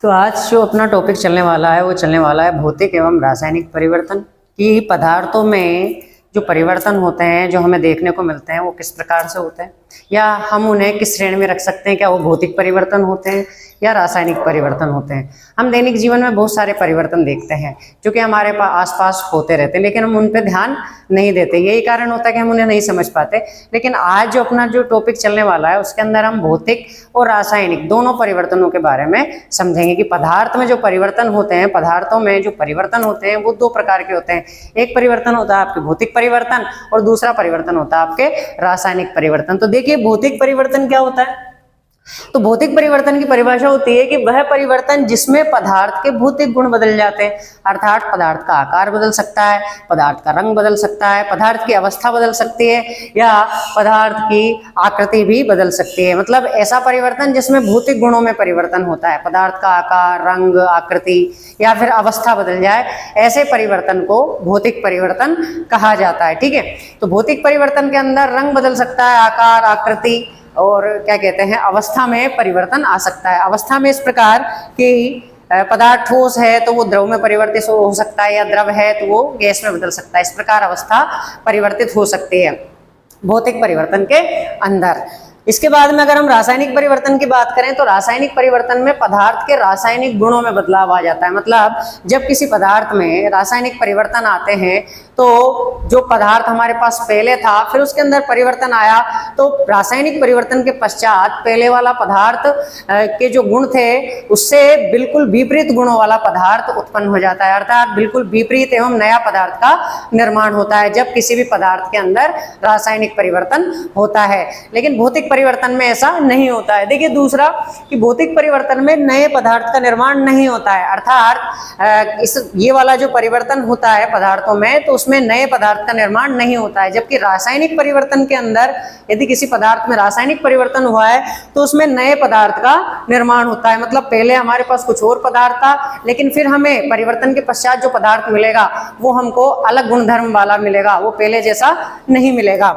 तो आज जो अपना टॉपिक चलने वाला है वो चलने वाला है भौतिक एवं रासायनिक परिवर्तन कि पदार्थों में जो परिवर्तन होते हैं जो हमें देखने को मिलते हैं वो किस प्रकार से होते हैं या हम उन्हें किस श्रेणी में रख सकते हैं। क्या वो भौतिक परिवर्तन होते हैं या रासायनिक परिवर्तन होते हैं। हम दैनिक जीवन में बहुत सारे परिवर्तन देखते हैं जो कि हमारे आसपास होते रहते हैं, लेकिन हम उन पर ध्यान नहीं देते। यही कारण होता है कि हम उन्हें नहीं समझ पाते। लेकिन आज जो अपना जो टॉपिक चलने वाला है उसके अंदर हम भौतिक और रासायनिक दोनों परिवर्तनों के बारे में समझेंगे कि पदार्थ में जो परिवर्तन होते हैं, पदार्थों में जो परिवर्तन होते हैं वो दो प्रकार के होते हैं। एक परिवर्तन होता है आपके भौतिक परिवर्तन और दूसरा परिवर्तन होता है आपके रासायनिक परिवर्तन। तो देखिए भौतिक परिवर्तन क्या होता है। तो भौतिक परिवर्तन की परिभाषा होती है कि वह परिवर्तन जिसमें पदार्थ के भौतिक गुण बदल जाते हैं, अर्थात पदार्थ का आकार बदल सकता है, पदार्थ का रंग बदल सकता है, पदार्थ की अवस्था बदल सकती है या पदार्थ की आकृति भी बदल सकती है। मतलब ऐसा परिवर्तन जिसमें भौतिक गुणों में परिवर्तन होता है, पदार्थ का आकार, रंग, आकृति या फिर अवस्था बदल जाए, ऐसे परिवर्तन को भौतिक परिवर्तन कहा जाता है। ठीक है, तो भौतिक परिवर्तन के अंदर रंग बदल सकता है, आकार, आकृति और क्या कहते हैं अवस्था में परिवर्तन आ सकता है। अवस्था में इस प्रकार कि पदार्थ ठोस है तो वो द्रव में परिवर्तित हो सकता है या द्रव है तो वो गैस में बदल सकता है। इस प्रकार अवस्था परिवर्तित हो सकती है भौतिक परिवर्तन के अंदर। इसके बाद में अगर हम रासायनिक परिवर्तन की बात करें तो रासायनिक परिवर्तन में पदार्थ के रासायनिक गुणों में बदलाव आ जाता है। मतलब जब किसी पदार्थ में रासायनिक परिवर्तन आते हैं तो जो पदार्थ हमारे पास पहले था फिर उसके अंदर परिवर्तन आया, तो रासायनिक परिवर्तन के पश्चात पहले वाला पदार्थ के जो गुण थे उससे बिल्कुल विपरीत गुणों वाला पदार्थ उत्पन्न हो जाता है, अर्थात बिल्कुल विपरीत एवं नया पदार्थ का निर्माण होता है जब किसी भी पदार्थ के अंदर रासायनिक परिवर्तन होता है। लेकिन भौतिक परिवर्तन में ऐसा नहीं होता है। देखिए दूसरा कि भौतिक परिवर्तन में नए पदार्थ का निर्माण नहीं होता है, अर्थात ये वाला जो परिवर्तन होता है पदार्थों में तो उसमें नए पदार्थ का निर्माण नहीं होता है। जबकि रासायनिक परिवर्तन के अंदर यदि किसी पदार्थ में रासायनिक परिवर्तन हुआ है तो उसमें नए पदार्थ का निर्माण होता है। मतलब पहले हमारे पास कुछ और पदार्थ था लेकिन फिर हमें परिवर्तन के पश्चात जो पदार्थ मिलेगा वो हमको अलग गुणधर्म वाला मिलेगा, वो पहले जैसा नहीं मिलेगा।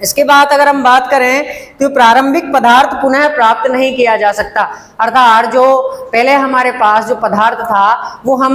इसके बाद अगर हम बात करें तो प्रारंभिक पदार्थ पुनः प्राप्त नहीं किया जा सकता, अर्थात जो पहले हमारे पास जो पदार्थ था वो हम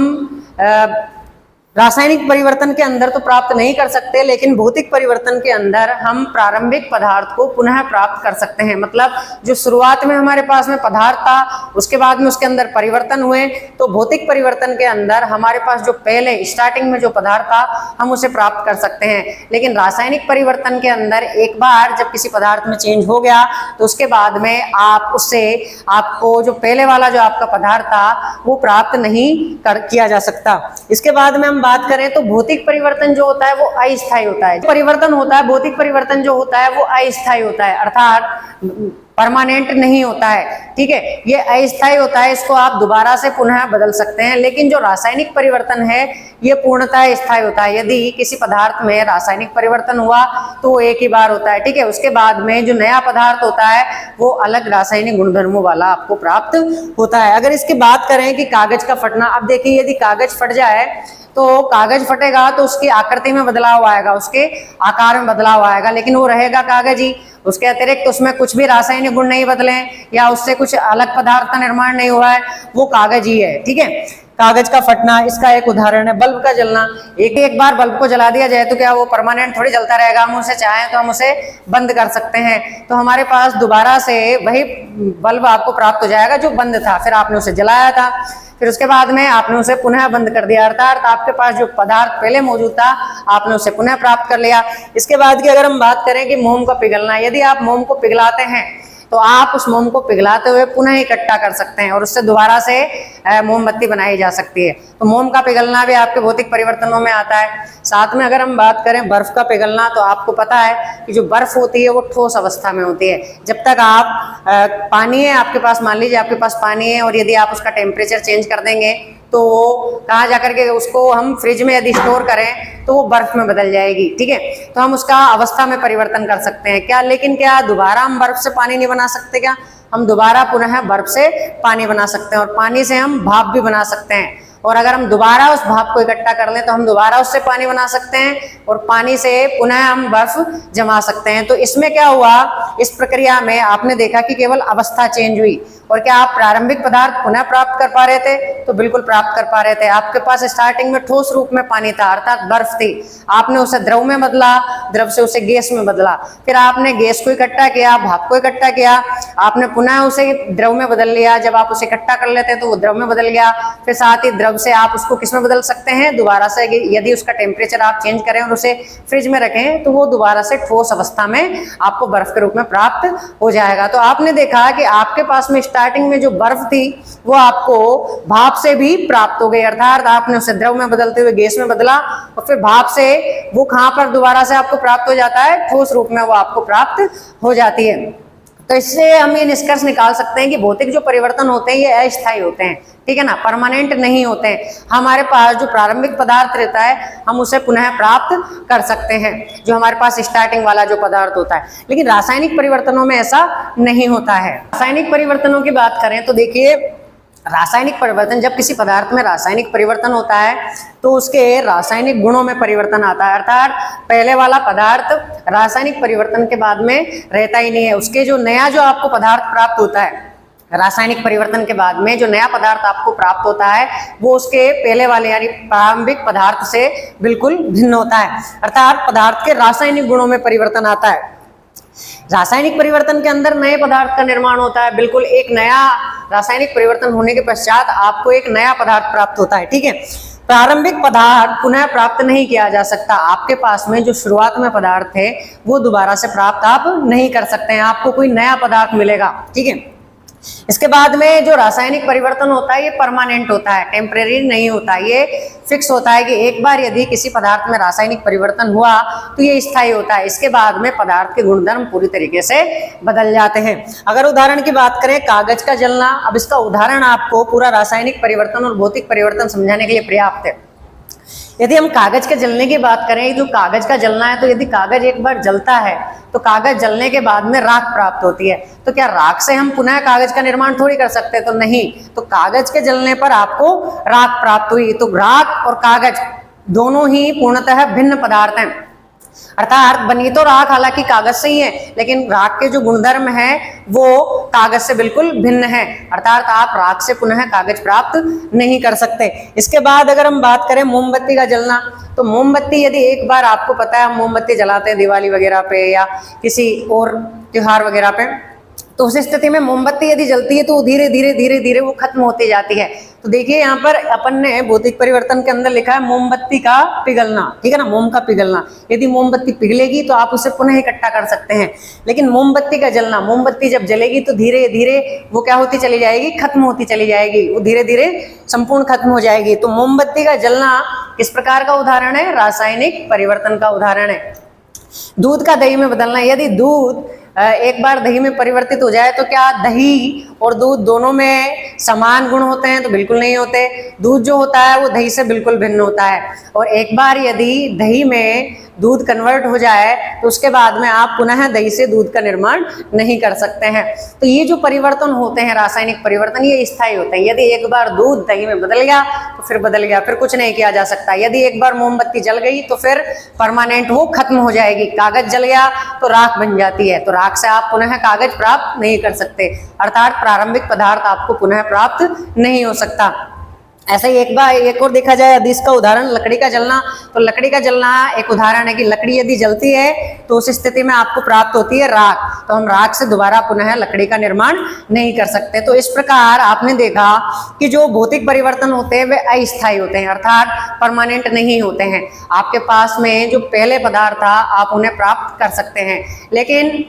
रासायनिक परिवर्तन के अंदर तो प्राप्त नहीं कर सकते, लेकिन भौतिक परिवर्तन के अंदर हम प्रारंभिक पदार्थ को पुनः प्राप्त कर सकते हैं। मतलब जो शुरुआत में हमारे पास में पदार्थ था उसके बाद में उसके अंदर परिवर्तन हुए, तो भौतिक परिवर्तन के अंदर हमारे पास जो पहले स्टार्टिंग में जो पदार्थ था हम उसे प्राप्त कर सकते हैं। लेकिन रासायनिक परिवर्तन के अंदर एक बार जब किसी पदार्थ में चेंज हो गया तो उसके बाद में आप उससे आपको जो पहले वाला जो आपका पदार्थ था वो प्राप्त नहीं किया जा सकता। इसके बाद में हम बात करें तो भौतिक परिवर्तन जो होता है वो अस्थायी होता है। परिवर्तन होता है भौतिक परिवर्तन जो होता है वो अस्थायी होता है, अर्थात परमानेंट नहीं होता है। ठीक है, ये अस्थायी होता है, इसको आप दोबारा से पुनः बदल सकते हैं। लेकिन जो रासायनिक परिवर्तन है ये पूर्णतः स्थायी होता है। यदि किसी पदार्थ में रासायनिक परिवर्तन हुआ तो वो एक ही बार होता है। ठीक है, उसके बाद में जो नया पदार्थ होता है वो अलग रासायनिक गुणधर्मों वाला आपको प्राप्त होता है। अगर इसकी बात करें कि कागज का फटना, अब देखिए यदि कागज फट जाए तो कागज फटेगा तो उसकी आकृति में बदलाव आएगा, उसके आकार में बदलाव आएगा, लेकिन वो रहेगा कागज ही। उसके अतिरिक्त उसमें कुछ भी रासायनिक गुण नहीं बदले या उससे कुछ अलग पदार्थ का निर्माण नहीं हुआ है, वो कागज ही है। ठीक है, कागज का फटना इसका एक उदाहरण है। बल्ब का जलना, एक बार बल्ब को जला दिया जाए तो क्या वो परमानेंट थोड़ी जलता रहेगा। हम उसे चाहें तो हम उसे बंद कर सकते हैं, तो हमारे पास दोबारा से वही बल्ब आपको प्राप्त हो जाएगा जो बंद था, फिर आपने उसे जलाया था, फिर उसके बाद में आपने उसे पुनः बंद कर दिया, अर्थात आपके पास जो पदार्थ पहले मौजूद था आपने उसे पुनः प्राप्त कर लिया। इसके बाद की अगर हम बात करें कि मोम का पिघलना, यदि आप मोम को पिघलाते हैं तो आप उस मोम को पिघलाते हुए पुनः इकट्ठा कर सकते हैं और उससे दोबारा से मोमबत्ती बनाई जा सकती है। तो मोम का पिघलना भी आपके भौतिक परिवर्तनों में आता है। साथ में अगर हम बात करें बर्फ का पिघलना, तो आपको पता है कि जो बर्फ होती है वो ठोस अवस्था में होती है। जब तक आप पानी है आपके पास, मान लीजिए आपके पास पानी है और यदि आप उसका टेम्परेचर चेंज कर देंगे तो कहाँ जाकर के उसको हम फ्रिज में यदि स्टोर करें तो वो बर्फ में बदल जाएगी। ठीक है, तो हम उसका अवस्था में परिवर्तन कर सकते हैं क्या, लेकिन क्या दोबारा हम बर्फ से पानी नहीं बना सकते क्या? हम दोबारा पुनः बर्फ से पानी बना सकते हैं और पानी से हम भाप भी बना सकते हैं। और अगर हम दोबारा उस भाप को इकट्ठा कर लें तो हम दोबारा उससे पानी बना सकते हैं और पानी से पुनः हम बर्फ जमा सकते हैं। तो इसमें क्या हुआ, इस प्रक्रिया में आपने देखा कि केवल अवस्था चेंज हुई और क्या आप प्रारंभिक पदार्थ पुनः प्राप्त कर पा रहे थे? तो बिल्कुल प्राप्त कर पा रहे थे। आपके पास स्टार्टिंग में ठोस रूप में पानी था, अर्थात बर्फ थी, आपने उसे द्रव में बदला, द्रव से उसे गैस में बदला, फिर आपने गैस को इकट्ठा किया, भाप को इकट्ठा किया, आपने पुनः उसे द्रव में बदल लिया। जब आप उसे इकट्ठा कर लेते हैं तो वो द्रव में बदल गया, फिर साथ ही द्रव से आप उसको किस में बदल सकते हैं? दोबारा से यदि उसका टेम्परेचर आप चेंज करें और उसे फ्रिज में रखें तो वो दोबारा से ठोस अवस्था में आपको बर्फ के रूप में प्राप्त हो जाएगा। तो आपने देखा कि आपके पास में स्टार्टिंग में जो बर्फ थी वो आपको भाप से भी प्राप्त हो गई, अर्थात आपने उसे द्रव में बदलते हुए गैस में बदला और फिर भाप से वो कहां पर दोबारा से आपको प्राप्त हो जाता है? ठोस रूप में वो आपको प्राप्त हो जाती है। तो इससे हम ये निष्कर्ष निकाल सकते हैं कि भौतिक जो परिवर्तन होते हैं ये अस्थायी होते हैं, ठीक है ना, परमानेंट नहीं होते हैं। हमारे पास जो प्रारंभिक पदार्थ रहता है हम उसे पुनः प्राप्त कर सकते हैं, जो हमारे पास स्टार्टिंग वाला जो पदार्थ होता है। लेकिन रासायनिक परिवर्तनों में ऐसा नहीं होता है। रासायनिक परिवर्तनों की बात करें तो देखिए, रासायनिक परिवर्तन, जब किसी पदार्थ में रासायनिक परिवर्तन होता है तो उसके रासायनिक गुणों में परिवर्तन आता है, अर्थात पहले वाला पदार्थ रासायनिक परिवर्तन के बाद में रहता ही नहीं है। उसके जो नया जो आपको पदार्थ प्राप्त होता है, रासायनिक परिवर्तन के बाद में जो नया पदार्थ आपको प्राप्त होता है वो उसके पहले वाले यानी प्रारंभिक पदार्थ से बिल्कुल भिन्न होता है, अर्थात पदार्थ के रासायनिक गुणों में परिवर्तन आता है। रासायनिक परिवर्तन के अंदर नए पदार्थ का निर्माण होता है, बिल्कुल एक नया रासायनिक परिवर्तन होने के पश्चात आपको एक नया पदार्थ प्राप्त होता है, ठीक है। प्रारंभिक पदार्थ पुनः प्राप्त नहीं किया जा सकता। आपके पास में जो शुरुआत में पदार्थ है वो दोबारा से प्राप्त आप नहीं कर सकते हैं, आपको कोई नया पदार्थ मिलेगा, ठीक है। इसके बाद में जो रासायनिक परिवर्तन होता है ये परमानेंट होता है, टेम्परेरी नहीं होता, ये फिक्स होता है कि एक बार यदि किसी पदार्थ में रासायनिक परिवर्तन हुआ तो ये स्थायी होता है। इसके बाद में पदार्थ के गुणधर्म पूरी तरीके से बदल जाते हैं। अगर उदाहरण की बात करें कागज का जलना, अब इसका उदाहरण आपको पूरा रासायनिक परिवर्तन और भौतिक परिवर्तन समझाने के लिए पर्याप्त है। यदि हम कागज के जलने की बात करें, जो कागज का जलना है, तो यदि कागज एक बार जलता है तो कागज जलने के बाद में राख प्राप्त होती है। तो क्या राख से हम पुनः कागज का निर्माण थोड़ी कर सकते हैं? तो नहीं। तो कागज के जलने पर आपको राख प्राप्त हुई। तो राख और कागज दोनों ही पूर्णतः भिन्न पदार्थ हैं, अर्थात बनी तो राख हालांकि कागज से ही है, लेकिन राख के जो गुणधर्म है वो कागज से बिल्कुल भिन्न है, अर्थात आप राख से पुनः कागज प्राप्त नहीं कर सकते। इसके बाद अगर हम बात करें मोमबत्ती का जलना, तो मोमबत्ती यदि एक बार आपको पता है हम मोमबत्ती जलाते हैं दिवाली वगैरह पे या किसी और त्योहार वगैरह पे, तो उस स्थिति में मोमबत्ती यदि जलती है तो धीरे धीरे धीरे धीरे वो खत्म होती जाती है। तो देखिए यहाँ पर अपन ने भौतिक परिवर्तन के अंदर लिखा है मोमबत्ती का पिघलना, ठीक है ना, मोम का पिघलना। यदि मोमबत्ती पिघलेगी तो आप उसे पुनः इकट्ठा कर सकते हैं, लेकिन मोमबत्ती का जलना, मोमबत्ती जब जलेगी तो धीरे धीरे वो क्या होती चली जाएगी? खत्म होती चली जाएगी, वो धीरे धीरे संपूर्ण खत्म हो जाएगी। तो मोमबत्ती का जलना किस प्रकार का उदाहरण है? रासायनिक परिवर्तन का उदाहरण है। दूध का दही में बदलना, यदि दूध एक बार दही में परिवर्तित हो जाए तो क्या दही और दूध दोनों में समान गुण होते हैं? तो बिल्कुल नहीं होते। दूध जो होता है वो दही से बिल्कुल भिन्न होता है, और एक बार यदि दही में दूध कन्वर्ट हो जाए तो उसके बाद में आप पुनः दही से दूध का निर्माण नहीं कर सकते हैं। तो ये जो परिवर्तन होते हैं रासायनिक परिवर्तन, ये स्थायी होते हैं। यदि एक बार दूध दही में बदल गया तो फिर बदल गया, फिर कुछ नहीं किया जा सकता। यदि एक बार मोमबत्ती जल गई तो फिर परमानेंट वो खत्म हो जाएगी। कागज जल गया तो राख बन जाती है, तो राख से आप पुनः कागज प्राप्त नहीं कर सकते, अर्थात प्रारंभिक पदार्थ आपको पुनः प्राप्त नहीं हो सकता। ऐसे ही एक और देखा जाए यदि इसका उदाहरण लकड़ी का जलना, तो लकड़ी का जलना एक उदाहरण है कि लकड़ी यदि जलती है तो उस स्थिति में आपको प्राप्त होती है राख, तो हम राख से दोबारा पुनः लकड़ी का निर्माण नहीं कर सकते। तो इस प्रकार आपने देखा कि जो भौतिक परिवर्तन होते हैं वे अस्थायी होते हैं, अर्थात परमानेंट नहीं होते हैं। आपके पास में जो पहले पदार्थ था आप उन्हें प्राप्त कर सकते हैं, लेकिन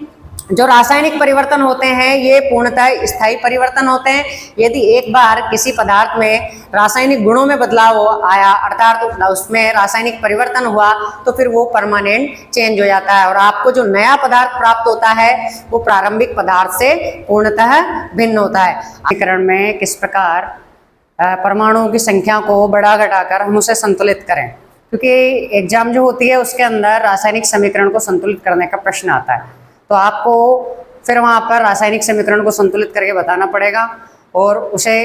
जो रासायनिक परिवर्तन होते हैं ये पूर्णतः स्थायी परिवर्तन होते हैं। यदि एक बार किसी पदार्थ में रासायनिक गुणों में बदलाव आया, अर्थात उसमें रासायनिक परिवर्तन हुआ, तो फिर वो परमानेंट चेंज हो जाता है और आपको जो नया पदार्थ प्राप्त होता है वो प्रारंभिक पदार्थ से पूर्णतः भिन्न होता है। समीकरण में किस प्रकार परमाणुओं की संख्या को बढ़ा घटाकर हम उसे संतुलित करें, क्योंकि एग्जाम जो होती है उसके अंदर रासायनिक समीकरण को संतुलित करने का प्रश्न आता है, तो आपको फिर वहाँ पर रासायनिक समीकरण को संतुलित करके बताना पड़ेगा और उसे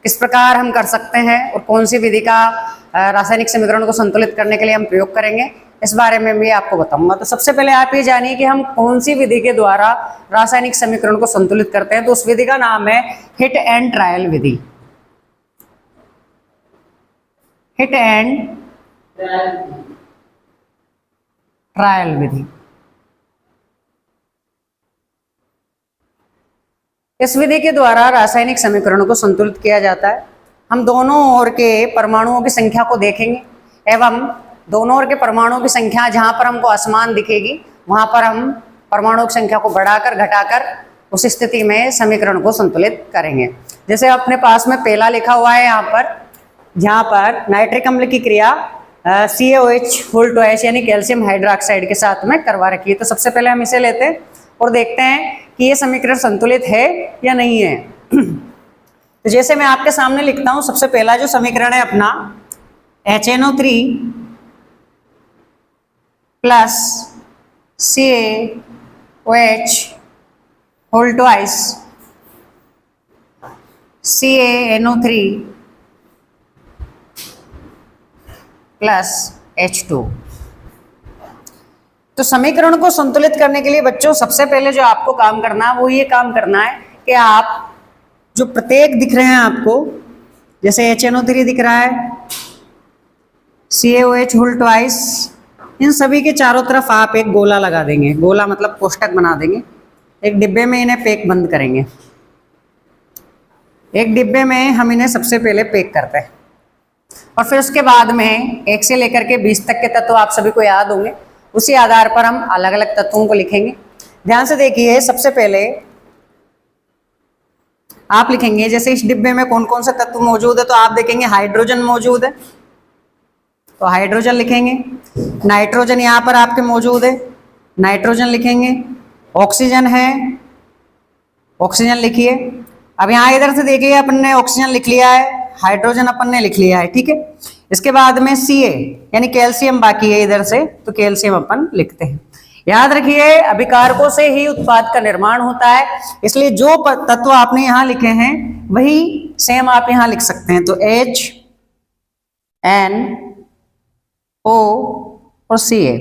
किस प्रकार हम कर सकते हैं और कौन सी विधि का रासायनिक समीकरण को संतुलित करने के लिए हम प्रयोग करेंगे, इस बारे में भी आपको बताऊंगा। तो सबसे पहले आप ये जानिए कि हम कौन सी विधि के द्वारा रासायनिक समीकरण को संतुलित करते हैं। तो उस विधि का नाम है हिट एंड ट्रायल विधि। हिट एंड ट्रायल विधि। इस विधि के द्वारा रासायनिक समीकरणों को संतुलित किया जाता है। हम दोनों ओर के परमाणुओं की संख्या को देखेंगे एवं दोनों ओर के परमाणुओं की संख्या जहां पर हमको असमान दिखेगी वहां पर हम परमाणुओं की संख्या को बढ़ाकर घटाकर उस स्थिति में समीकरण को संतुलित करेंगे। जैसे अपने पास में पहला लिखा हुआ है यहाँ पर, जहाँ पर नाइट्रिक अम्ल की क्रिया CaOH यानी कैल्शियम हाइड्रोक्साइड के साथ में करवा रखी है। तो सबसे पहले हम इसे लेते हैं और देखते हैं कि ये समीकरण संतुलित है या नहीं है। तो जैसे मैं आपके सामने लिखता हूं, सबसे पहला जो समीकरण है अपना HNO3 plus CaOH whole twice CaNO3 plus H2। तो समीकरण को संतुलित करने के लिए बच्चों सबसे पहले जो आपको काम करना है वो ये काम करना है कि आप जो प्रत्येक दिख रहे हैं आपको, जैसे HNO3 दिख रहा है, CaOH होल ट्वाइस, इन सभी के चारों तरफ आप एक गोला लगा देंगे। गोला मतलब कोष्टक बना देंगे। एक डिब्बे में इन्हें पैक बंद करेंगे। एक डिब्बे में हम इन्हें सबसे पहले पैक करते हैं और फिर उसके बाद में 1 से लेकर के 20 तक के तत्व आप सभी को याद होंगे। उसी आधार पर हम अलग अलग तत्वों को लिखेंगे। ध्यान से देखिए, सबसे पहले आप लिखेंगे जैसे इस डिब्बे में कौन कौन से तत्व मौजूद है। तो आप देखेंगे हाइड्रोजन मौजूद है, तो हाइड्रोजन लिखेंगे। नाइट्रोजन यहाँ पर आपके मौजूद है, नाइट्रोजन लिखेंगे। ऑक्सीजन है, ऑक्सीजन लिखिए। अब यहाँ इधर से देखिए, अपन ने ऑक्सीजन लिख लिया है, हाइड्रोजन अपन ने लिख लिया है, ठीक है। इसके बाद में Ca यानी कैल्शियम बाकी है इधर से, तो कैल्शियम अपन लिखते हैं। याद रखिए अभिकारकों से ही उत्पाद का निर्माण होता है, इसलिए जो तत्व आपने यहाँ लिखे हैं वही सेम आप यहाँ लिख सकते हैं। तो HNO और Ca।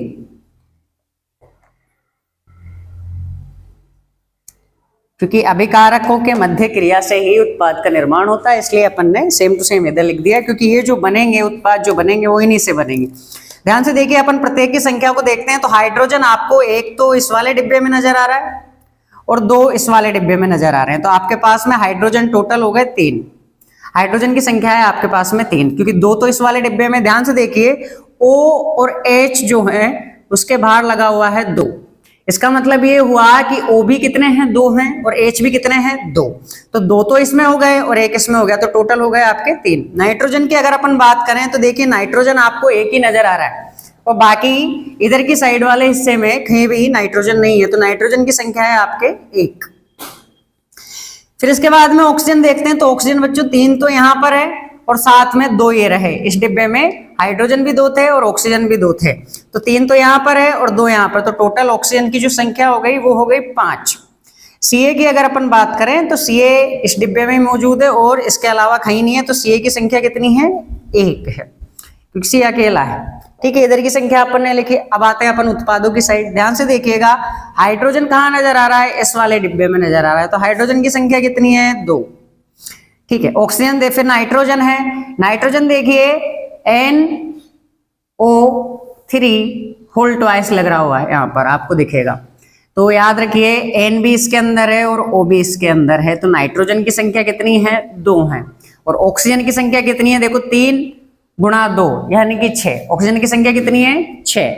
क्योंकि अभिकारकों के मध्य क्रिया से ही उत्पाद का निर्माण होता है, इसलिए अपन ने सेम टू सेम इधर लिख दिया, क्योंकि ये जो बनेंगे उत्पाद जो बनेंगे वो इन्हीं से बनेंगे। ध्यान से देखिए, अपन प्रत्येक की संख्या को देखते हैं। तो हाइड्रोजन आपको एक तो इस वाले डिब्बे में नजर आ रहा है और 2 इस वाले डिब्बे में नजर आ रहे हैं। तो आपके पास में हाइड्रोजन टोटल हो गए 3। हाइड्रोजन की संख्या है आपके पास में 3, क्योंकि 2 तो इस वाले डिब्बे में। ध्यान से देखिए O और H जो है उसके बाहर लगा हुआ है 2। इसका मतलब ये हुआ कि O भी कितने हैं, 2 हैं, और H भी कितने हैं, 2। तो 2 तो इसमें हो गए और 1 इसमें हो गया, तो टोटल हो गए आपके 3। नाइट्रोजन की अगर अपन बात करें तो देखिए नाइट्रोजन आपको एक ही नजर आ रहा है और बाकी इधर की साइड वाले हिस्से में कहीं भी नाइट्रोजन नहीं है, तो नाइट्रोजन की संख्या है आपके 1। फिर इसके बाद में ऑक्सीजन देखते हैं। तो ऑक्सीजन बच्चों 3 तो यहाँ पर है और साथ में 2 ये रहे। इस डिब्बे में हाइड्रोजन भी 2 थे और ऑक्सीजन भी 2 थे, तो 3 तो यहाँ पर है और 2 यहाँ पर, तो टोटल ऑक्सीजन की जो संख्या हो गई वो हो गई 5। Ca की अगर अपन बात करें तो Ca इस डिब्बे में मौजूद है और इसके अलावा कहीं नहीं है, तो Ca की संख्या कितनी है, 1 है, क्योंकि C अकेला है, ठीक है। इधर की संख्या अपन ने लिखी। अब आते हैं अपन उत्पादों की साइड। ध्यान से देखिएगा, हाइड्रोजन कहाँ नजर आ रहा है, इस वाले डिब्बे में नजर आ रहा है, तो हाइड्रोजन की संख्या कितनी है, 2, ठीक है। ऑक्सीजन दे, फिर नाइट्रोजन है। नाइट्रोजन देखिए NO3 होल ट्वाइस लग रहा हुआ है, यहाँ पर आपको दिखेगा। तो याद रखिए N भी इसके अंदर है और O भी इसके अंदर है, तो नाइट्रोजन की संख्या कितनी है, 2 है। और ऑक्सीजन की संख्या कितनी है, देखो 3 गुणा 2 यानी कि 6। ऑक्सीजन की संख्या कितनी है, 6।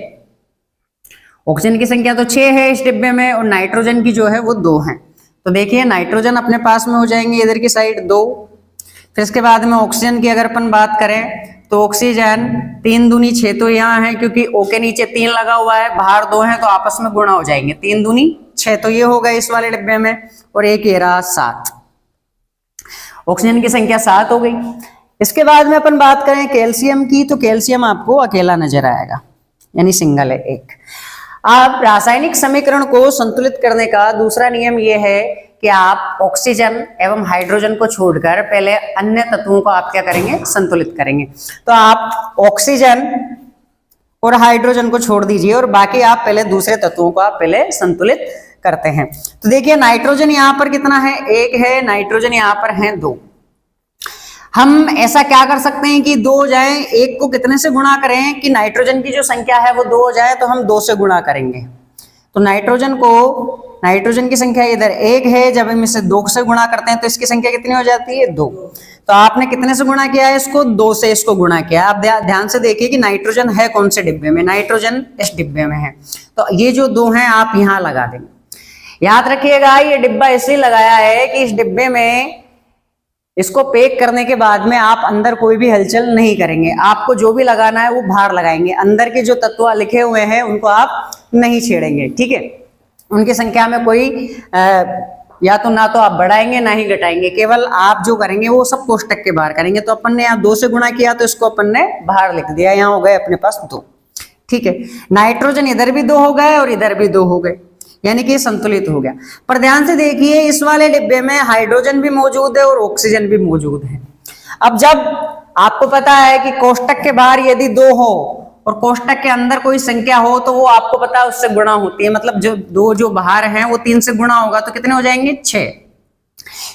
ऑक्सीजन की संख्या तो 6 है इस डिब्बे में और नाइट्रोजन की जो है वो 2 है। तो देखिए नाइट्रोजन अपने पास में हो जाएंगे इधर की साइड 2। फिर इसके बाद में ऑक्सीजन की अगर अपन बात करें तो ऑक्सीजन 3 दूनी 6 तो यहाँ है, क्योंकि O के नीचे 3 लगा हुआ है, बाहर 2 है, तो आपस में गुणा हो जाएंगे। 3 दूनी 6 तो ये हो गए इस वाले डिब्बे में, और एक ये रहा 7। ऑक्सीजन की संख्या 7 हो गई। इसके बाद में अपन बात करें कैल्शियम की, तो कैल्शियम आपको अकेला नजर आएगा, यानी सिंगल है, 1। अब रासायनिक समीकरण को संतुलित करने का दूसरा नियम यह है कि आप ऑक्सीजन एवं हाइड्रोजन को छोड़कर पहले अन्य तत्वों को आप क्या करेंगे, संतुलित करेंगे। तो आप ऑक्सीजन और हाइड्रोजन को छोड़ दीजिए और बाकी आप पहले दूसरे तत्वों को आप पहले संतुलित करते हैं। तो देखिए नाइट्रोजन यहां पर कितना है, 1 है, नाइट्रोजन यहां पर है 2। हम ऐसा क्या कर सकते हैं कि 2 हो जाए, 1 को कितने से गुणा करें कि नाइट्रोजन की जो संख्या है वो 2 हो जाए, तो हम 2 से गुणा करेंगे। तो नाइट्रोजन की संख्या इधर 1 है, जब हम इसे 2 से गुणा करते हैं तो इसकी संख्या कितनी हो जाती है, 2। तो आपने कितने से गुणा किया है इसको, 2 से इसको गुणा किया। आप ध्यान से देखिए कि नाइट्रोजन है कौन से डिब्बे में, नाइट्रोजन इस डिब्बे में है, तो ये जो 2 हैं आप यहां लगा देंगे। याद रखिएगा ये डिब्बा इसलिए लगाया है कि इस डिब्बे में इसको पैक करने के बाद में आप अंदर कोई भी हलचल नहीं करेंगे, आपको जो भी लगाना है वो बाहर लगाएंगे, अंदर के जो तत्व लिखे हुए हैं उनको आप नहीं छेड़ेंगे, ठीक है। उनकी संख्या में कोई या तो ना तो आप बढ़ाएंगे ना ही घटाएंगे, केवल आप जो करेंगे वो सब कोष्टक के बाहर करेंगे। तो अपन ने यहाँ 2 से गुणा किया तो इसको अपन ने बाहर लिख दिया, यहाँ हो गए अपने पास 2, ठीक है। नाइट्रोजन इधर भी 2 हो गए और इधर भी 2 हो गए, यानी कि संतुलित हो गया। पर ध्यान से देखिए इस वाले डिब्बे में हाइड्रोजन भी मौजूद है और ऑक्सीजन भी मौजूद है। अब जब आपको पता है कि कोष्टक के बाहर यदि 2 हो और कोष्टक के अंदर कोई संख्या हो तो वो आपको पता है उससे गुणा होती है, मतलब जो 2 जो बाहर हैं वो 3 से गुणा होगा तो कितने हो जाएंगे, 6।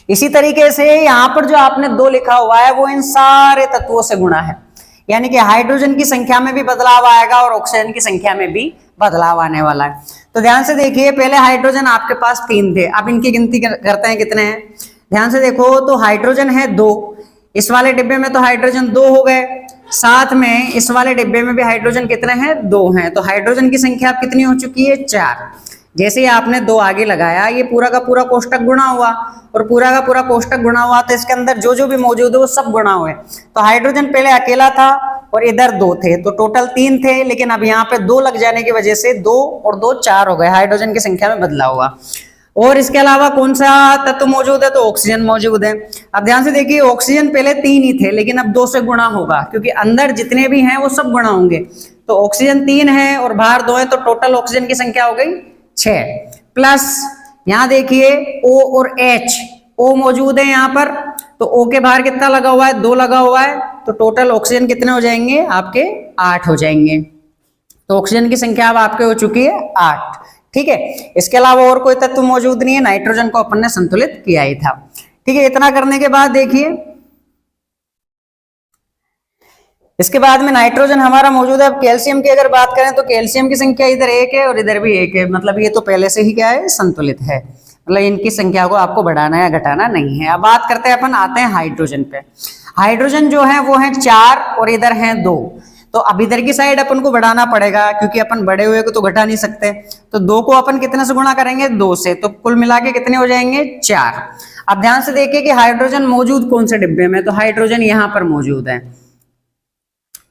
इसी तरीके से यहाँ पर जो आपने 2 लिखा हुआ है वो इन सारे तत्वों से गुणा है, यानी कि हाइड्रोजन की संख्या में भी बदलाव आएगा और ऑक्सीजन की संख्या में भी बदलाव आने वाला है। तो ध्यान से देखिए पहले हाइड्रोजन आपके पास 3 थे, अब इनकी गिनती करते हैं कितने हैं। ध्यान से देखो तो हाइड्रोजन है 2, इस वाले डिब्बे में तो हाइड्रोजन 2 हो गए, साथ में इस वाले डिब्बे में भी हाइड्रोजन कितने हैं, 2 हैं। तो हाइड्रोजन की संख्या अब कितनी हो चुकी है, 4। जैसे ही आपने 2 आगे लगाया ये पूरा का पूरा कोष्टक गुणा हुआ और पूरा का पूरा कोष्टक गुणा हुआ तो इसके अंदर जो जो भी मौजूद है वो सब गुणा हुए। तो हाइड्रोजन पहले अकेला था और इधर 2 थे, तो टोटल 3 थे, लेकिन अब यहाँ पे 2 लग जाने की वजह से 2 और 2 4 हो गए, हाइड्रोजन की संख्या में बदलाव हुआ। और इसके अलावा कौन सा तत्व मौजूद है, तो ऑक्सीजन मौजूद है। अब ध्यान से देखिए ऑक्सीजन पहले 3 ही थे, लेकिन अब 2 से गुणा होगा क्योंकि अंदर जितने भी हैं वो सब गुणा होंगे। तो ऑक्सीजन 3 है और बाहर 2 है, तो टोटल ऑक्सीजन की संख्या हो गई 6। प्लस यहाँ देखिए O और H, O मौजूद है यहाँ पर, तो O के बाहर कितना लगा हुआ है, 2 लगा हुआ है, तो टोटल ऑक्सीजन कितने हो जाएंगे आपके, 8 हो जाएंगे। तो ऑक्सीजन की संख्या अब आपके हो चुकी है 8, ठीक है। इसके अलावा और कोई तत्व मौजूद नहीं है, नाइट्रोजन को अपन ने संतुलित किया ही था, ठीक है। इतना करने के बाद देखिए इसके बाद में नाइट्रोजन हमारा मौजूद है। अब कैल्शियम की अगर बात करें तो कैल्शियम की संख्या इधर 1 है और इधर भी 1 है, मतलब ये तो पहले से ही क्या है, संतुलित है, मतलब इनकी संख्या को आपको बढ़ाना या घटाना नहीं है। अब बात करते हैं अपन, आते हैं हाइड्रोजन पे। हाइड्रोजन जो है वो है 4 और इधर है 2, तो अब इधर की साइड अपन को बढ़ाना पड़ेगा क्योंकि अपन बढ़े हुए को तो घटा नहीं सकते। तो 2 को अपन कितने से गुणा करेंगे, 2 से, तो कुल मिला के कितने हो जाएंगे, 4। अब ध्यान से देखिए कि हाइड्रोजन मौजूद कौन से डिब्बे में, तो हाइड्रोजन यहाँ पर मौजूद है।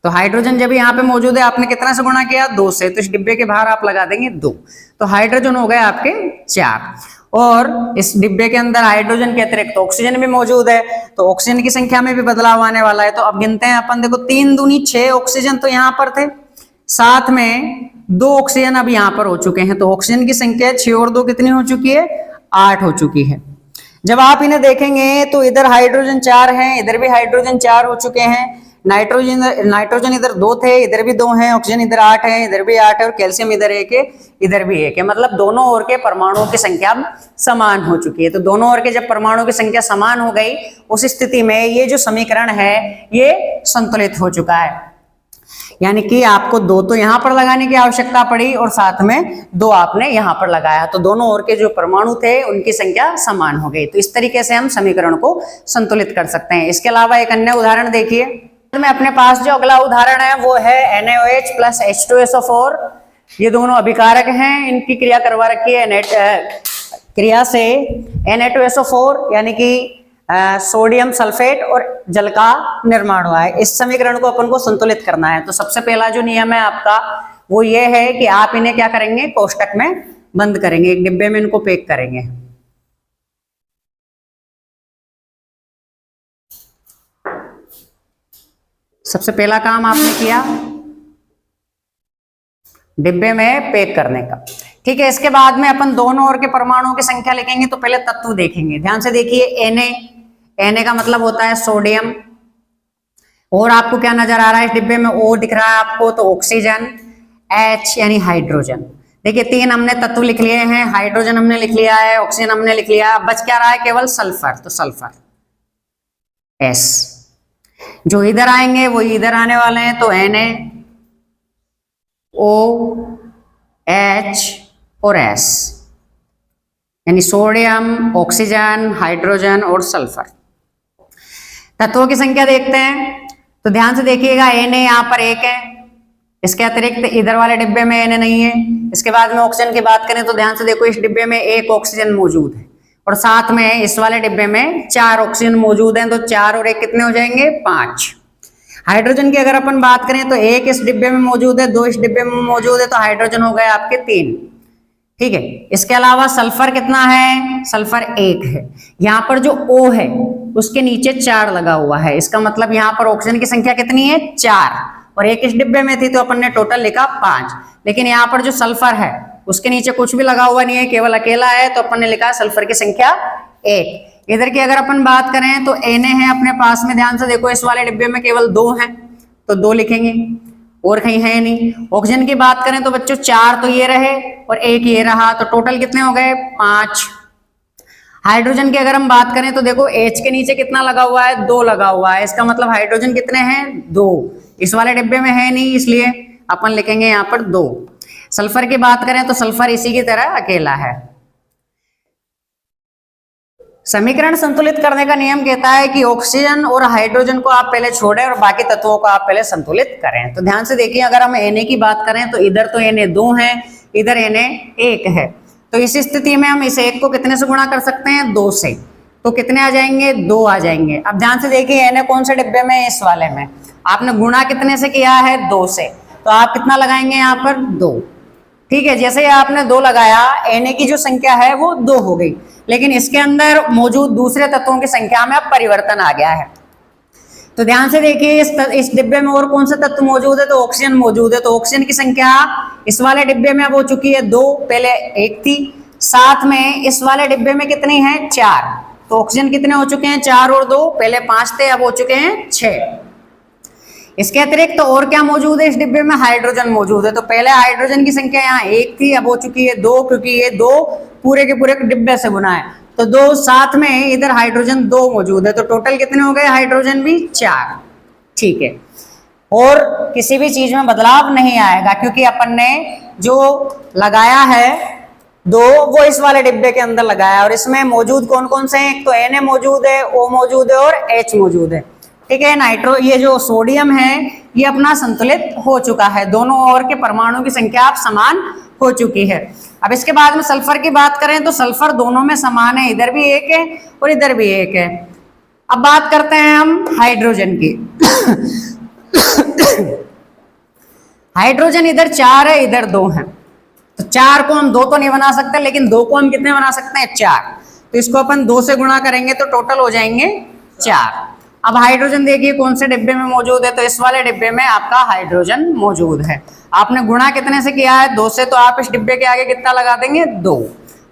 तो हाइड्रोजन जब यहाँ पे मौजूद है आपने कितना से गुणा किया, 2 से, तो इस डिब्बे के बाहर आप लगा देंगे 2, तो हाइड्रोजन हो गए आपके 4। और इस डिब्बे के अंदर हाइड्रोजन के अतिरिक्त ऑक्सीजन भी मौजूद है, तो ऑक्सीजन की संख्या में भी बदलाव आने वाला है। तो अब गिनते हैं अपन, देखो 3 दूनी 6 ऑक्सीजन तो यहाँ पर थे, साथ में 2 ऑक्सीजन अब यहाँ पर हो चुके हैं, तो ऑक्सीजन की संख्या 6 और 2 कितनी हो चुकी है, 8 हो चुकी है। जब आप इन्हें देखेंगे तो इधर हाइड्रोजन 4 है, इधर भी हाइड्रोजन 4 हो चुके हैं, नाइट्रोजन इधर 2 थे, इधर भी 2 हैं, ऑक्सीजन इधर 8 है, इधर भी 8 है, और कैल्शियम इधर 1 है, इधर भी 1 है, मतलब दोनों ओर के परमाणुओं की संख्या समान हो चुकी है। तो दोनों ओर के जब परमाणुओं की संख्या समान हो गई उस स्थिति में ये जो समीकरण है ये संतुलित हो चुका है, यानी कि आपको 2 तो यहां पर लगाने की आवश्यकता पड़ी और साथ में 2 आपने यहां पर लगाया, तो दोनों ओर के जो परमाणु थे उनकी संख्या समान हो गई। तो इस तरीके से हम समीकरण को संतुलित कर सकते हैं। इसके अलावा एक अन्य उदाहरण देखिए, में अपने पास जो अगला उदाहरण है वो है NaOH प्लस H2SO4। ये दोनों अभिकारक हैं, इनकी क्रिया करवा रखी है क्रिया से Na2SO4 यानी कि सोडियम सल्फेट और जल का निर्माण हुआ है। इस समीकरण को अपन को संतुलित करना है। तो सबसे पहला जो नियम है आपका वो ये है कि आप इन्हें क्या करेंगे, कोष्टक में बंद करेंगे, एक डिब्बे में इनको पैक करेंगे। सबसे पहला काम आपने किया डिब्बे में पैक करने का, ठीक है। इसके बाद में अपन दोनों ओर के परमाणुओं की संख्या लिखेंगे, तो पहले तत्व देखेंगे। ध्यान से देखिए Na का मतलब होता है सोडियम, और आपको क्या नजर आ रहा है इस डिब्बे में, ओ दिख रहा है आपको, तो ऑक्सीजन, H यानी हाइड्रोजन। देखिए 3 हमने तत्व लिख लिए हैं, हाइड्रोजन हमने लिख लिया है, ऑक्सीजन हमने लिख लिया, बच क्या रहा है केवल सल्फर, तो सल्फर S। जो इधर आएंगे वो इधर आने वाले हैं, तो NaOH और S, यानी सोडियम, ऑक्सीजन, हाइड्रोजन और सल्फर। तत्वों की संख्या देखते हैं, तो ध्यान से देखिएगा, Na यहाँ पर 1 है, इसके अतिरिक्त इधर वाले डिब्बे में Na नहीं है। इसके बाद में ऑक्सीजन की बात करें तो ध्यान से देखो, इस डिब्बे में 1 ऑक्सीजन मौजूद है और साथ में इस वाले डिब्बे में 4 ऑक्सीजन मौजूद हैं, तो 4 और 1 कितने हो जाएंगे, 5। हाइड्रोजन की अगर अपन बात करें तो 1 इस डिब्बे में मौजूद है, 2 इस डिब्बे में मौजूद है, तो हाइड्रोजन हो गए आपके 3। ठीक है, इसके अलावा सल्फर कितना है, सल्फर 1 है। यहाँ पर जो O है उसके नीचे 4 लगा हुआ है, इसका मतलब यहाँ पर ऑक्सीजन की संख्या कितनी है, 4, और 1 इस डिब्बे में थी तो अपन ने टोटल लिखा 5। लेकिन यहाँ पर जो सल्फर है उसके नीचे कुछ भी लगा हुआ नहीं है, केवल अकेला है, तो अपन ने लिखा सल्फर की संख्या 1। इधर की अगर अपन बात करें तो Na है अपने पास में, ध्यान से देखो इस वाले डिब्बे में केवल 2 हैं, तो 2 लिखेंगे, और कहीं है नहीं। ऑक्सीजन की बात करें तो बच्चों 4 तो ये रहे और 1 ये रहा, तो टोटल कितने हो गए, 5। हाइड्रोजन की अगर हम बात करें तो देखो H के नीचे कितना लगा हुआ है, 2 लगा हुआ है, इसका मतलब हाइड्रोजन कितने हैं, 2। इस वाले डिब्बे में है नहीं, इसलिए अपन लिखेंगे यहाँ पर 2। सल्फर की बात करें तो सल्फर इसी की तरह अकेला है। समीकरण संतुलित करने का नियम कहता है कि ऑक्सीजन और हाइड्रोजन को आप पहले छोड़ें और बाकी तत्वों को आप पहले संतुलित करें। तो ध्यान से देखिए, अगर हम Na की बात करें तो इधर तो Na 2 है, इधर Na 1 है, तो इस स्थिति में हम इस 1 को कितने से गुणा कर सकते हैं, 2 से, तो कितने आ जाएंगे, 2 आ जाएंगे। अब ध्यान से देखिए Na कौन से डिब्बे में, इस वाले में, आपने गुणा कितने से किया है, 2 से, तो आप कितना लगाएंगे यहाँ पर, 2। ठीक है, जैसे आपने 2 लगाया, Na की जो संख्या है वो 2 हो गई, लेकिन इसके अंदर मौजूद दूसरे तत्वों की संख्या में अब परिवर्तन आ गया है। तो ध्यान से देखिए, इस डिब्बे में और कौन से तत्व मौजूद है, तो ऑक्सीजन मौजूद है, तो ऑक्सीजन की संख्या इस वाले डिब्बे में अब हो चुकी है 2, पहले 1 थी, साथ में इस वाले डिब्बे में कितनी है, 4, तो ऑक्सीजन कितने हो चुके हैं, 4 और 2, पहले 5 थे, अब हो चुके हैं 6। इसके अतिरिक्त तो और क्या मौजूद है इस डिब्बे में, हाइड्रोजन मौजूद है, तो पहले हाइड्रोजन की संख्या यहाँ 1 थी, अब हो चुकी है 2, क्योंकि ये 2 पूरे के पूरे डिब्बे से गुना है, तो 2, साथ में इधर हाइड्रोजन 2 मौजूद है, तो टोटल कितने हो गए, हाइड्रोजन भी 4। ठीक है, और किसी भी चीज में बदलाव नहीं आएगा, क्योंकि अपन ने जो लगाया है 2 वो इस वाले डिब्बे के अंदर लगाया, और इसमें मौजूद कौन कौन से हैं, एक तो Na मौजूद है, O मौजूद है और H मौजूद है। ठीक है, ये जो सोडियम है ये अपना संतुलित हो चुका है, दोनों ओर के परमाणु की संख्या अब समान हो चुकी है। अब इसके बाद में सल्फर की बात करें तो सल्फर दोनों में समान है, इधर भी 1 है और इधर भी 1 है। अब बात करते हैं हम हाइड्रोजन की। हाइड्रोजन इधर 4 है, इधर 2 है, तो 4 को हम 2 तो नहीं बना सकते, लेकिन 2 को हम कितने बना सकते हैं, 4, तो इसको अपन 2 से गुणा करेंगे तो टोटल हो जाएंगे 4। अब हाइड्रोजन देखिए कौन से डिब्बे में मौजूद है, तो इस वाले डिब्बे में आपका हाइड्रोजन मौजूद है। आपने गुणा कितने से किया है, 2 से, तो आप इस डिब्बे के आगे कितना लगा देंगे, 2।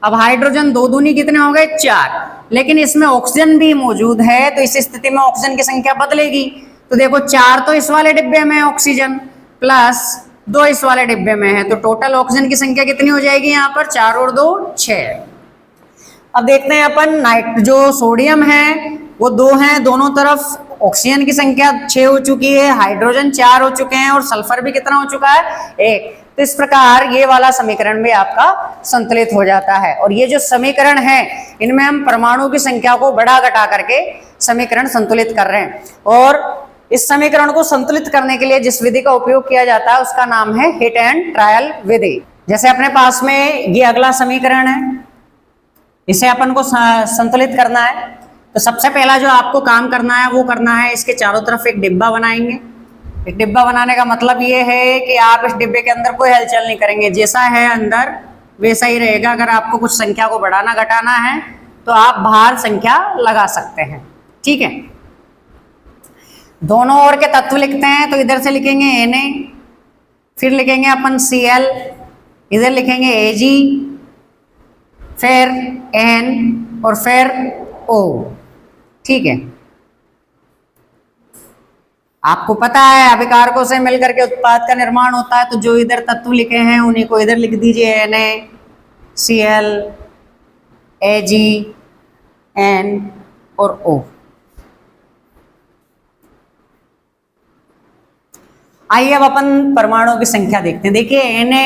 अब हाइड्रोजन 2 दूनी कितने हो गए, 4, लेकिन इसमें ऑक्सीजन भी मौजूद है, तो इस स्थिति में ऑक्सीजन की संख्या बदलेगी। तो देखो 4 तो इस वाले डिब्बे में ऑक्सीजन प्लस 2 इस वाले डिब्बे में है, तो टोटल ऑक्सीजन की संख्या कितनी हो जाएगी यहाँ पर, 4 और 2 6। अब देखते हैं अपन जो सोडियम है वो 2 हैं, दोनों तरफ ऑक्सीजन की संख्या 6 हो चुकी है, हाइड्रोजन 4 हो चुके हैं और सल्फर भी कितना हो चुका है, 1। तो इस प्रकार ये वाला समीकरण भी आपका संतुलित हो जाता है। और ये जो समीकरण है इनमें हम परमाणु की संख्या को बढ़ा घटा करके समीकरण संतुलित कर रहे हैं, और इस समीकरण को संतुलित करने के लिए जिस विधि का उपयोग किया जाता है उसका नाम है हिट एंड ट्रायल विधि। जैसे अपने पास में ये अगला समीकरण है, इसे अपन को संतुलित करना है, तो सबसे पहला जो आपको काम करना है वो करना है, इसके चारों तरफ एक डिब्बा बनाएंगे। एक डिब्बा बनाने का मतलब ये है कि आप इस डिब्बे के अंदर कोई हलचल नहीं करेंगे, जैसा है अंदर वैसा ही रहेगा। अगर आपको कुछ संख्या को बढ़ाना घटाना है तो आप बाहर संख्या लगा सकते हैं। ठीक है, दोनों ओर के तत्व लिखते हैं, तो इधर से लिखेंगे Na, फिर लिखेंगे अपन Cl, इधर लिखेंगे Ag, फिर N और फिर O। ठीक है, आपको पता है अभिकारकों से मिलकर के उत्पाद का निर्माण होता है, तो जो इधर तत्व लिखे हैं उन्हीं को इधर लिख दीजिए, NaCl, AgN और O। आइए अब अपन परमाणुओं की संख्या देखते हैं। देखिए Na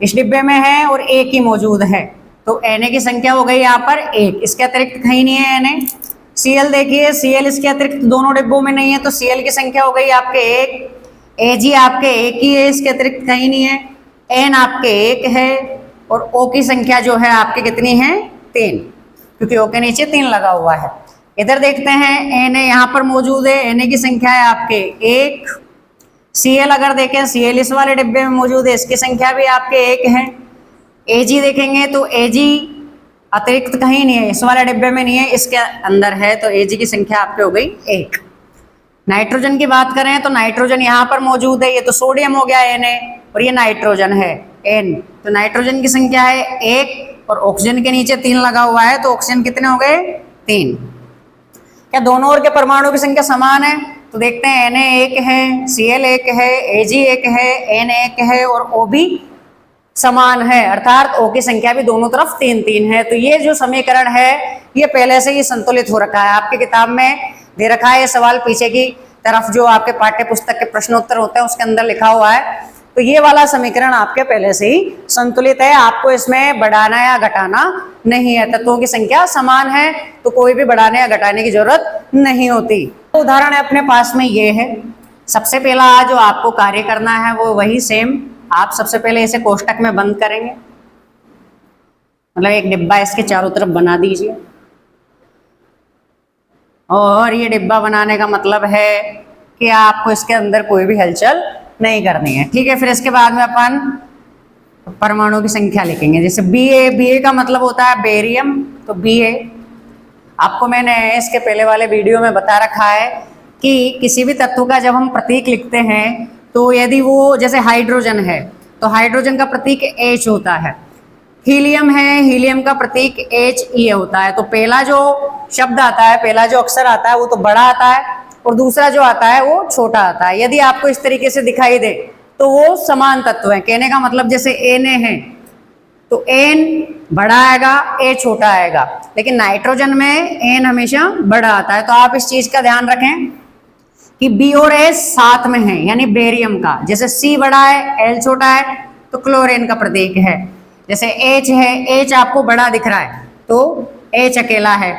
इस डिब्बे में है और एक ही मौजूद है, तो Na की संख्या हो गई यहाँ पर एक, इसके अतिरिक्त कहीं नहीं है Na। Cl देखिए, Cl इसके अतिरिक्त दोनों डिब्बों में नहीं है, तो Cl की संख्या हो गई आपके एक। Ag आपके एक ही है, इसके अतिरिक्त कहीं नहीं है। N आपके एक है और O की संख्या जो है आपके कितनी है, 3, क्योंकि O के नीचे 3 लगा हुआ है। इधर देखते हैं Na यहाँ पर मौजूद है, Na की संख्या है आपके एक। Cl अगर देखें, Cl इस वाले डिब्बे में मौजूद है, इसकी संख्या भी आपके एक है। Ag देखेंगे तो Ag अतिरिक्त कहीं नहीं है, इस वाले डिब्बे में नहीं है, इसके अंदर है, तो Ag की संख्या आपके हो गई एक। नाइट्रोजन की बात करें तो नाइट्रोजन यहाँ पर मौजूद है, ये तो सोडियम हो गया Na और ये नाइट्रोजन है N, तो नाइट्रोजन की संख्या है एक और ऑक्सीजन के नीचे 3 लगा हुआ है, तो ऑक्सीजन कितने हो गए, 3। क्या दोनों ओर के परमाणुओं की संख्या समान है? तो देखते हैं Na एक है, Cl एक है, Ag एक है, N एक है और O भी समान है, अर्थात O की संख्या भी दोनों तरफ 3-3 है। तो ये जो समीकरण है ये पहले से ही संतुलित हो रखा है, आपकी किताब में दे रखा है ये सवाल, पीछे की तरफ जो आपके पाठ्य पुस्तक के प्रश्नोत्तर होते हैं उसके अंदर लिखा हुआ है। तो ये वाला समीकरण आपके पहले से ही संतुलित है, आपको इसमें बढ़ाना या घटाना नहीं है। तत्वों की संख्या समान है तो कोई भी बढ़ाने या घटाने की जरूरत नहीं होती। तो उदाहरण अपने पास में ये है। सबसे पहला जो आपको कार्य करना है वो वही सेम, आप सबसे पहले इसे कोष्टक में बंद करेंगे, मतलब एक डिब्बा इसके चारों तरफ बना दीजिए। और ये डिब्बा बनाने का मतलब है कि आपको इसके अंदर कोई भी हलचल नहीं करनी है, ठीक है। फिर इसके बाद में अपन परमाणु की संख्या लिखेंगे, जैसे Ba का मतलब होता है बेरियम, तो Ba आपको मैंने इसके पहले वाले वीडियो में बता रखा है कि किसी भी तत्व का जब हम प्रतीक लिखते हैं तो यदि वो जैसे हाइड्रोजन है तो हाइड्रोजन का प्रतीक H होता है, हीलियम है, हीलियम का प्रतीक He होता है। तो पहला जो शब्द आता है, पहला जो अक्षर आता है वो तो बड़ा आता है और दूसरा जो आता है वो छोटा आता है। यदि आपको इस तरीके से दिखाई दे तो वो समान तत्व है, कहने का मतलब जैसे Na है तो N बड़ा आएगा, A छोटा आएगा, लेकिन नाइट्रोजन में N हमेशा बड़ा आता है। तो आप इस चीज का ध्यान रखें कि B और S साथ में है, यानी बेरियम का, जैसे C बड़ा है L छोटा है तो क्लोरीन का प्रतीक है। जैसे H है, H आपको बड़ा दिख रहा है तो H अकेला है,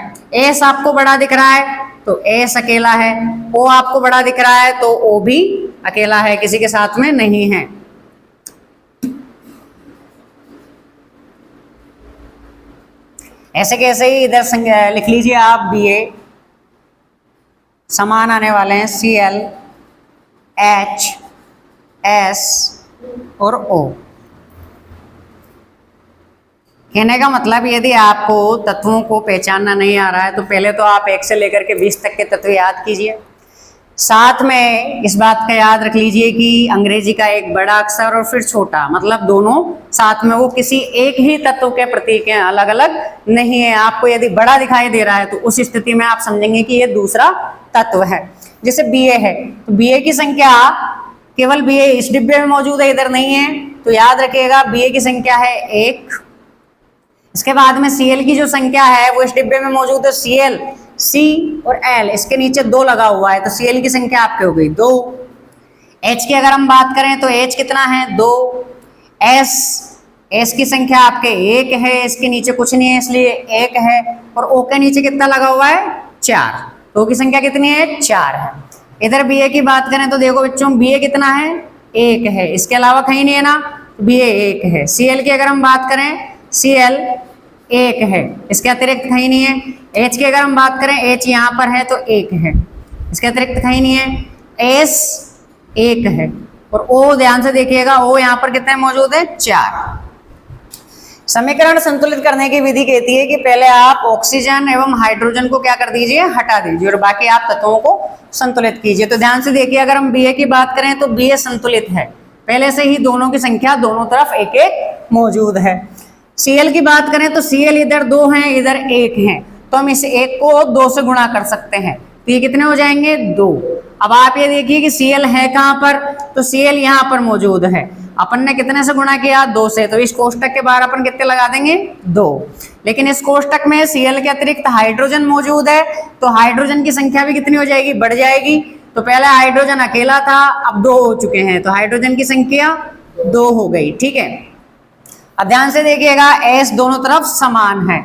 S आपको बड़ा दिख रहा है तो S अकेला है, O आपको बड़ा दिख रहा है तो O भी अकेला है, किसी के साथ में नहीं है। ऐसे कैसे ही इधर लिख लीजिए आप Ba, समान आने वाले हैं Cl, H, S और O। कहने का मतलब यदि आपको तत्वों को पहचानना नहीं आ रहा है तो पहले तो आप 1 से लेकर के 20 तक के तत्व याद कीजिए। साथ में इस बात का याद रख लीजिए कि अंग्रेजी का एक बड़ा अक्षर और फिर छोटा, मतलब दोनों साथ में, वो किसी एक ही तत्व के प्रतीक हैं, अलग अलग नहीं है। आपको यदि बड़ा दिखाई दे रहा है तो उस स्थिति में आप समझेंगे कि ये दूसरा तत्व है। जैसे Ba है तो Ba की संख्या केवल Ba इस डिब्बे में मौजूद है, इधर नहीं है, तो याद रखिएगा Ba की संख्या है 1। इसके बाद में Cl की जो संख्या है वो इस डिब्बे में मौजूद है Cl, C और L, इसके नीचे 2 लगा हुआ है तो Cl की संख्या आपके हो गई 2। H की अगर हम बात करें तो H कितना है 2। S की संख्या आपके 1 है, इसके नीचे कुछ नहीं है इसलिए 1 है, और O के नीचे कितना लगा हुआ है 4, तो O की संख्या कितनी है 4 है। इधर Ba की बात करें तो देखो बच्चों Ba कितना है 1 है, इसके अलावा कहीं नहीं है ना, Ba 1 है। Cl की अगर हम बात करें Cl 1 है, इसके अतिरिक्त कहीं नहीं है। H की अगर हम बात करें H यहाँ पर है तो 1 है, इसके अतिरिक्त कहीं नहीं है। S 1 है और O ध्यान से देखिएगा O यहाँ पर कितने मौजूद है 4। समीकरण संतुलित करने की विधि कहती है कि पहले आप ऑक्सीजन एवं हाइड्रोजन को क्या कर दीजिए, हटा दीजिए और बाकी आप तत्वों को संतुलित कीजिए। तो ध्यान से देखिए, अगर हम Ba की बात करें तो Ba संतुलित है, पहले से ही दोनों की संख्या दोनों तरफ 1-1 मौजूद है। Cl की बात करें तो Cl इधर 2 हैं, इधर 1 है, तो हम इस 1 को 2 से गुणा कर सकते हैं, तो ये कितने हो जाएंगे 2। अब आप ये देखिए कि Cl है कहां पर, तो Cl यहां पर मौजूद है। अपन ने कितने से गुणा किया, 2 से, तो इस कोष्टक के बाहर अपन कितने लगा देंगे, 2। लेकिन इस कोष्टक में Cl के अतिरिक्त हाइड्रोजन मौजूद है, तो हाइड्रोजन की संख्या भी कितनी हो जाएगी, बढ़ जाएगी। तो पहले हाइड्रोजन अकेला था, अब 2 हो चुके हैं, तो हाइड्रोजन की संख्या 2 हो गई। ठीक है, अब ध्यान से देखिएगा, S दोनों तरफ समान है,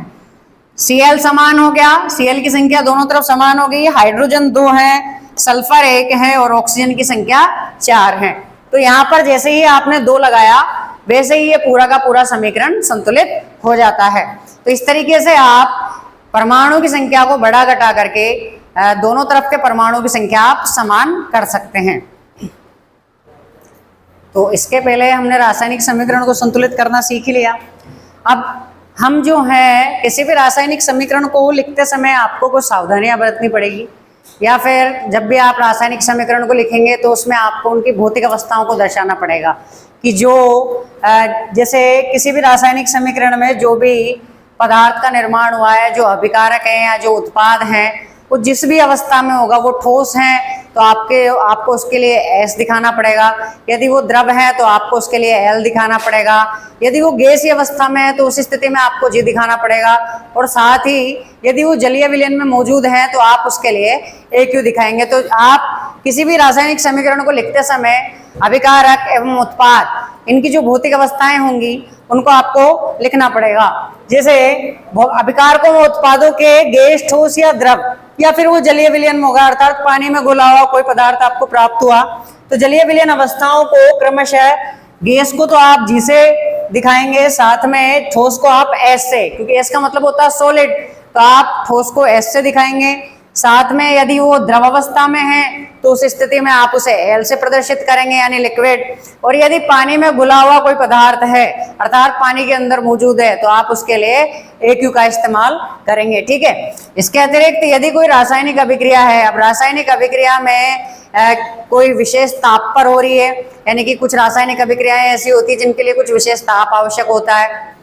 Cl समान हो गया, Cl की संख्या दोनों तरफ समान हो गई, हाइड्रोजन 2 है, सल्फर 1 है और ऑक्सीजन की संख्या 4 है। तो यहाँ पर जैसे ही आपने 2 लगाया, वैसे ही ये पूरा का पूरा समीकरण संतुलित हो जाता है। तो इस तरीके से आप परमाणु की संख्या को बढ़ा घटा करके दोनों तरफ के परमाणु की संख्या आप समान कर सकते हैं। तो इसके पहले हमने रासायनिक समीकरण को संतुलित करना सीख ही लिया। अब हम जो है किसी भी रासायनिक समीकरण को लिखते समय आपको कुछ सावधानियां बरतनी पड़ेगी, या फिर जब भी आप रासायनिक समीकरण को लिखेंगे तो उसमें आपको उनकी भौतिक अवस्थाओं को दर्शाना पड़ेगा कि जो जैसे किसी भी रासायनिक समीकरण में जो भी पदार्थ का निर्माण हुआ है, जो अभिकारक है या जो उत्पाद हैं, वो जिस भी अवस्था में होगा, वो ठोस है तो आपको उसके लिए S दिखाना पड़ेगा, यदि वो द्रव है तो आपको उसके लिए L दिखाना पड़ेगा, यदि वो गैसीय अवस्था में है तो उस स्थिति में आपको G दिखाना पड़ेगा, और साथ ही यदि वो जलीय विलयन में मौजूद है तो आप उसके लिए AQ दिखाएंगे। तो आप किसी भी रासायनिक समीकरण को लिखते समय अभिकारक एवं उत्पाद, इनकी जो भौतिक अवस्थाएं होंगी उनको आपको लिखना पड़ेगा। जैसे अभिकारकों व उत्पादों के गैस, ठोस या द्रव, या फिर वो जलीय विलयन में होगा, अर्थात पानी में घुला हुआ कोई पदार्थ आपको प्राप्त हुआ, तो जलीय विलयन अवस्थाओं को क्रमशः गैस को तो आप G से दिखाएंगे, साथ में ठोस को आप S से, क्योंकि S का मतलब होता है सॉलिड, तो आप ठोस को S से दिखाएंगे। साथ में यदि वो द्रव अवस्था में है तो उस स्थिति में आप उसे L से प्रदर्शित करेंगे, यानी लिक्विड। और यदि पानी में घुला हुआ कोई पदार्थ है, अर्थात पानी के अंदर मौजूद है, तो आप उसके लिए AQ का इस्तेमाल करेंगे। ठीक है, इसके अतिरिक्त यदि कोई रासायनिक अभिक्रिया है, अब रासायनिक अभिक्रिया में कोई विशेष ताप पर हो रही है, यानी कि कुछ रासायनिक अभिक्रियाएं ऐसी होती है जिनके लिए कुछ विशेष ताप आवश्यक होता है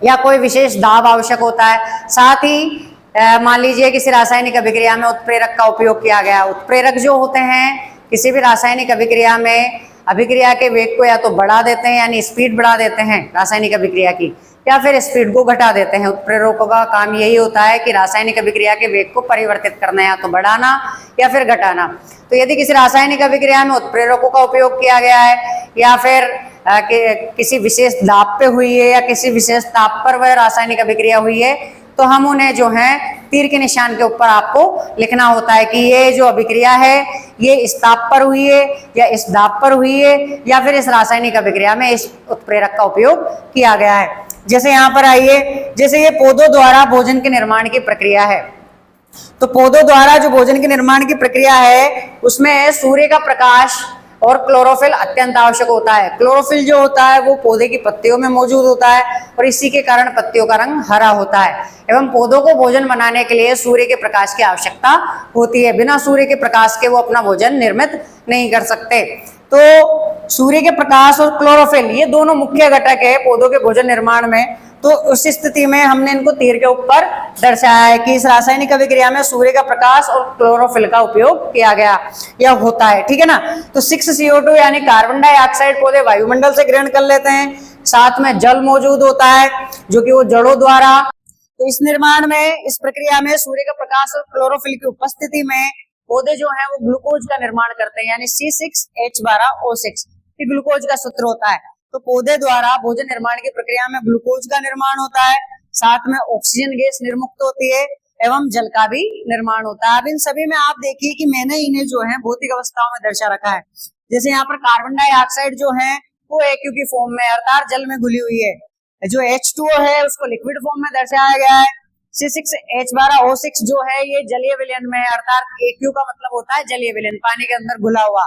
या कोई विशेष दाब आवश्यक होता है। साथ ही मान लीजिए किसी रासायनिक अभिक्रिया में उत्प्रेरक का उपयोग किया गया। उत्प्रेरक जो होते हैं किसी भी रासायनिक अभिक्रिया में अभिक्रिया के वेग को या तो बढ़ा देते हैं, यानी स्पीड बढ़ा देते हैं रासायनिक अभिक्रिया की, या फिर स्पीड को घटा देते हैं। उत्प्रेरकों का काम यही होता है कि रासायनिक अभिक्रिया के वेग को परिवर्तित करना, या तो बढ़ाना या फिर घटाना। तो यदि किसी रासायनिक अभिक्रिया में उत्प्रेरकों का उपयोग किया गया है, या फिर किसी विशेष दाब पे हुई है, या किसी विशेष ताप पर वह रासायनिक अभिक्रिया हुई है, तो हम उन्हें जो है तीर के निशान के ऊपर आपको लिखना होता है कि ये जो अभिक्रिया है ये इस ताप पर हुई है, या इस दाब पर हुई है, या फिर इस रासायनिक अभिक्रिया में इस उत्प्रेरक का उपयोग किया गया है। जैसे यहाँ पर आइए, जैसे ये पौधों द्वारा भोजन के निर्माण की प्रक्रिया है, तो पौधों द्वारा जो भोजन के निर्माण की प्रक्रिया है उसमें सूर्य का प्रकाश और क्लोरोफिल अत्यंत आवश्यक होता है। क्लोरोफिल जो होता है वो पौधे की पत्तियों में मौजूद होता है, और इसी के कारण पत्तियों का रंग हरा होता है। एवं पौधों को भोजन बनाने के लिए सूर्य के प्रकाश की आवश्यकता होती है। बिना सूर्य के प्रकाश के वो अपना भोजन निर्मित नहीं कर सकते। तो सूर्य के प्रकाश और क्लोरोफिल ये दोनों मुख्य घटक है पौधों के भोजन निर्माण में। तो उस स्थिति में हमने इनको तीर के ऊपर दर्शाया है कि इस रासायनिक अभिक्रिया में सूर्य का प्रकाश और क्लोरोफिल का उपयोग किया गया या होता है। ठीक है ना। तो 6CO2 यानी कार्बन डाइऑक्साइड पौधे वायुमंडल से ग्रहण कर लेते हैं, साथ में जल मौजूद होता है जो कि वो जड़ों द्वारा। तो इस निर्माण में, इस प्रक्रिया में सूर्य का प्रकाश और क्लोरोफिल की उपस्थिति में पौधे जो है वो ग्लूकोज का निर्माण करते हैं, यानी C6H12O6 ग्लूकोज का सूत्र होता है। तो पौधे द्वारा भोजन निर्माण की प्रक्रिया में ग्लूकोज का निर्माण होता है, साथ में ऑक्सीजन गैस निर्मुक्त होती है एवं जल का भी निर्माण होता है। अब इन सभी में आप देखिए कि मैंने इन्हें जो है भौतिक अवस्थाओं में दर्शा रखा है। जैसे यहाँ पर कार्बन डाइऑक्साइड जो है वो AQ की फॉर्म में अर्थात जल में घुली हुई है। जो H2O है उसको लिक्विड फॉर्म में दर्शाया गया है। C6H12O6 जो है ये जलीय विलयन में है, अर्थात AQ का मतलब होता है जलीय विलयन, पानी के अंदर घुला हुआ।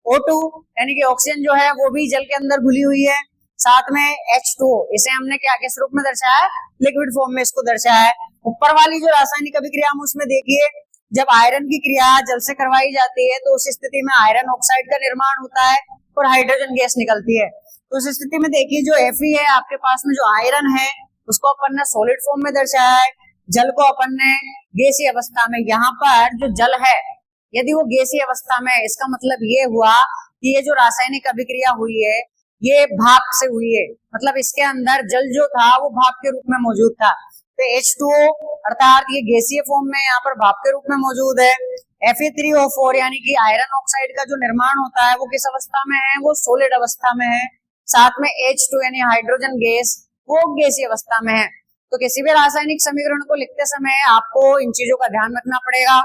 O2 यानी कि ऑक्सीजन जो है वो भी जल के अंदर घुली हुई है। साथ में H2O, इसे हमने क्या किस रूप में दर्शाया है? लिक्विड फॉर्म में इसको दर्शाया है। ऊपर वाली जो रासायनिक अभिक्रिया हम उसमें देखिए, जब आयरन की क्रिया जल से करवाई जाती है तो उस स्थिति में आयरन ऑक्साइड का निर्माण होता है और हाइड्रोजन गैस निकलती है। तो उस स्थिति में देखिए जो Fe है आपके पास में, जो आयरन है उसको अपन ने सॉलिड फॉर्म में दर्शाया है, जल को अपन ने गैसीय अवस्था में। यहाँ पर जो जल है यदि वो गैसीय अवस्था में है, इसका मतलब ये हुआ कि ये जो रासायनिक अभिक्रिया हुई है ये भाप से हुई है, मतलब इसके अंदर जल जो था वो भाप के रूप में मौजूद था। तो H2O अर्थात ये गैसीय फॉर्म में यहाँ पर भाप के रूप में मौजूद है। Fe3O4 यानी कि आयरन ऑक्साइड का जो निर्माण होता है वो किस अवस्था में है, वो सॉलिड अवस्था में है। साथ में H2 यानी हाइड्रोजन गैस वो गैसीय अवस्था में है। तो किसी भी रासायनिक समीकरण को लिखते समय आपको इन चीजों का ध्यान रखना पड़ेगा,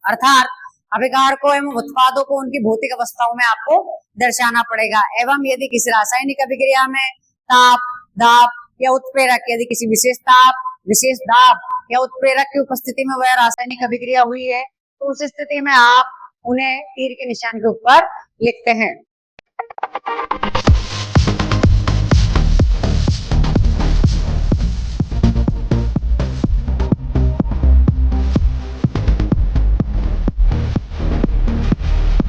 अर्थात अभिकार को एवं उत्पादों को उनकी भौतिक अवस्थाओं में आपको दर्शाना पड़ेगा। एवं यदि किसी रासायनिक अभिक्रिया में ताप, दाब या उत्प्रेरक, यदि किसी विशेष ताप, विशेष दाब या उत्प्रेरक की उपस्थिति में वह रासायनिक अभिक्रिया हुई है तो उस स्थिति में आप उन्हें तीर के निशान के ऊपर लिखते हैं।